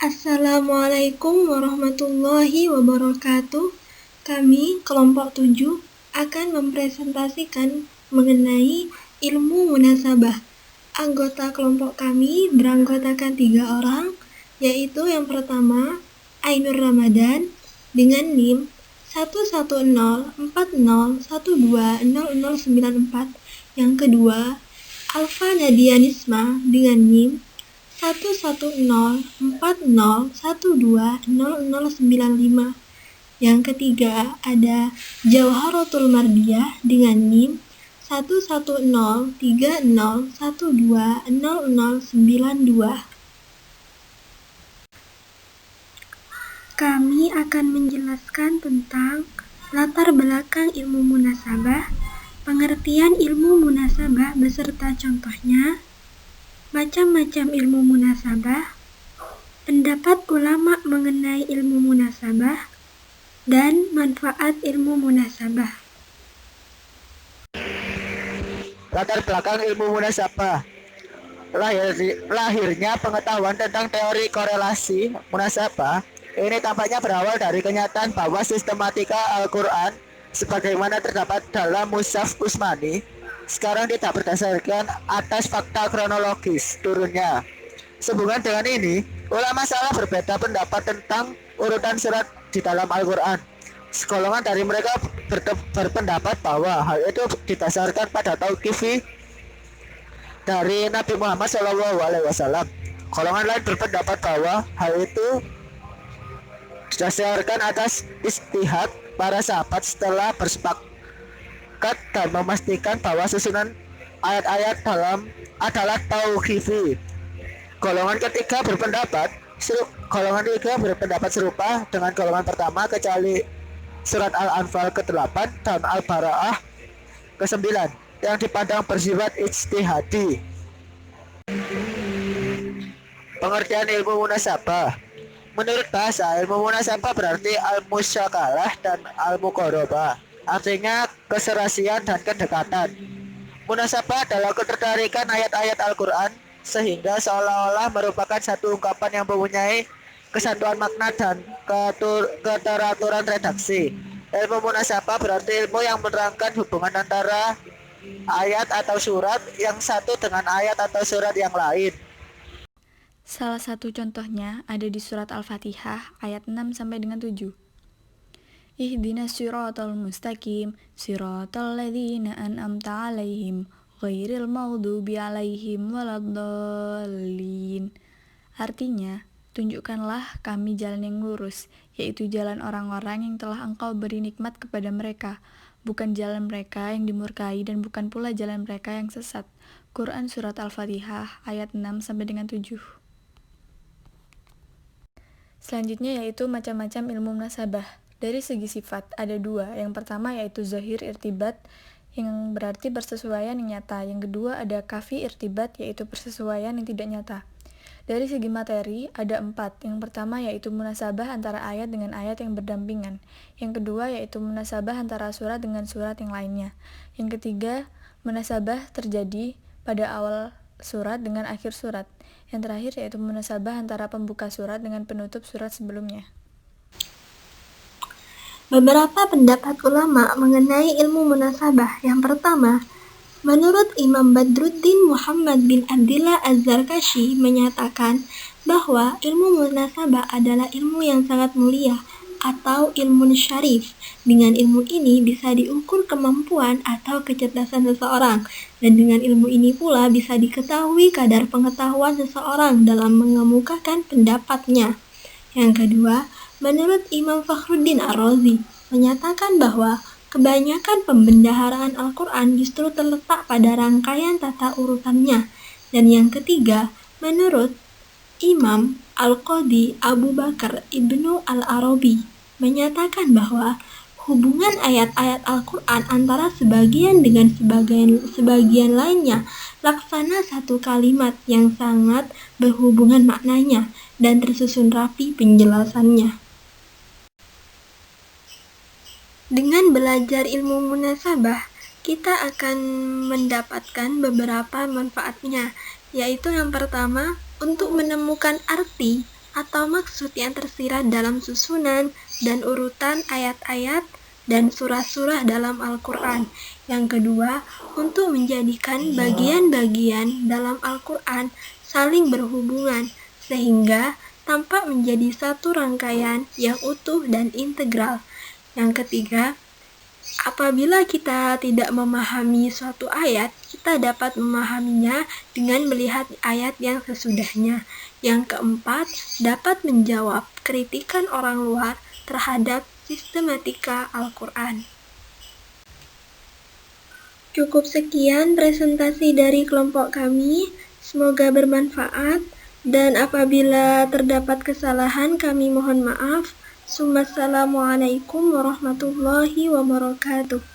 Assalamualaikum warahmatullahi wabarakatuh. Kami, kelompok 7, akan mempresentasikan mengenai ilmu munasabah. Anggota kelompok kami beranggotakan 3 orang, yaitu yang pertama, Ainur Ramadan dengan NIM 11040120094. Yang kedua, Alfa Nadia Nisma dengan NIM 11040120095. Yang ketiga ada Jauharatul Mardiah dengan NIM 11030120092. Kami akan menjelaskan tentang latar belakang ilmu munasabah, pengertian ilmu munasabah beserta contohnya, macam-macam ilmu munasabah, pendapat ulama mengenai ilmu munasabah, dan manfaat ilmu munasabah. Latar belakang ilmu munasabah. Lahirnya pengetahuan tentang teori korelasi munasabah ini tampaknya berawal dari kenyataan bahwa sistematika Al-Quran sebagaimana terdapat dalam Mushaf Utsmani sekarang tidak berdasarkan atas fakta kronologis turunnya. Sehubungan dengan ini, ulama salah berbeda pendapat tentang urutan surat di dalam Al-Quran. Segolongan dari mereka berpendapat bahwa hal itu didasarkan pada tauqifi dari Nabi Muhammad SAW. Golongan lain berpendapat bahwa hal itu didasarkan atas ijtihad para sahabat setelah bersepakat dan memastikan bahwa susunan ayat-ayat dalam adalah tauqifi. Golongan ketiga berpendapat serupa dengan golongan pertama kecuali surat Al-Anfal ke-8 dan Al-Bara'ah ke-9 yang dipandang bersifat ijtihadi. Pengertian ilmu munasabah. Menurut bahasa, ilmu munasabah berarti al-musyakalah dan al-muqarabah. Artinya keserasian dan kedekatan. Munasabah adalah ketertarikan ayat-ayat Al-Quran sehingga seolah-olah merupakan satu ungkapan yang mempunyai kesatuan makna dan keteraturan redaksi. Ilmu munasabah berarti ilmu yang menerangkan hubungan antara ayat atau surat yang satu dengan ayat atau surat yang lain. Salah satu contohnya ada di surat Al-Fatihah ayat 6 sampai dengan 7. Ihdinas siratal mustaqim, siratal ladzina an'amta 'alaihim, ghairil maghdubi 'alaihim waladdallin. Artinya, tunjukkanlah kami jalan yang lurus, yaitu jalan orang-orang yang telah Engkau beri nikmat kepada mereka, bukan jalan mereka yang dimurkai dan bukan pula jalan mereka yang sesat. Quran Surat Al-Fatihah ayat 6 sampai dengan 7. Selanjutnya yaitu macam-macam ilmu munasabah. Dari segi sifat ada 2. Yang pertama yaitu zahir irtibat yang berarti persesuaian yang nyata. Yang kedua ada kafi irtibat yaitu persesuaian yang tidak nyata. Dari segi materi ada 4. Yang pertama yaitu munasabah antara ayat dengan ayat yang berdampingan. Yang kedua yaitu munasabah antara surat dengan surat yang lainnya. Yang ketiga, munasabah terjadi pada awal surat dengan akhir surat. Yang terakhir yaitu munasabah antara pembuka surat dengan penutup surat sebelumnya. Beberapa pendapat ulama mengenai ilmu munasabah. Yang pertama, menurut Imam Badruddin Muhammad bin Abdillah Az-Zarkashi menyatakan bahwa ilmu munasabah adalah ilmu yang sangat mulia atau ilmu syarif. Dengan ilmu ini bisa diukur kemampuan atau kecerdasan seseorang, dan dengan ilmu ini pula bisa diketahui kadar pengetahuan seseorang dalam mengemukakan pendapatnya. Yang kedua, menurut Imam Fakhruddin Ar-Razi menyatakan bahwa kebanyakan pembendaharaan Al-Quran justru terletak pada rangkaian tata urutannya. Dan yang ketiga, menurut Imam Al-Qadhi Abu Bakar Ibnu Al-Arabi menyatakan bahwa hubungan ayat-ayat Al-Quran antara sebagian dengan sebagian lainnya laksana satu kalimat yang sangat berhubungan maknanya dan tersusun rapi penjelasannya. Dengan belajar ilmu munasabah, kita akan mendapatkan beberapa manfaatnya, yaitu yang pertama, untuk menemukan arti atau maksud yang tersirat dalam susunan dan urutan ayat-ayat dan surah-surah dalam Al-Quran. Yang kedua, untuk menjadikan bagian-bagian dalam Al-Quran saling berhubungan, sehingga tampak menjadi satu rangkaian yang utuh dan integral. Yang ketiga, apabila kita tidak memahami suatu ayat, kita dapat memahaminya dengan melihat ayat yang sesudahnya. Yang keempat, dapat menjawab kritikan orang luar terhadap sistematika Al-Quran. Cukup sekian presentasi dari kelompok kami, semoga bermanfaat, dan apabila terdapat kesalahan kami mohon maaf. Assalamualaikum warahmatullahi wabarakatuh.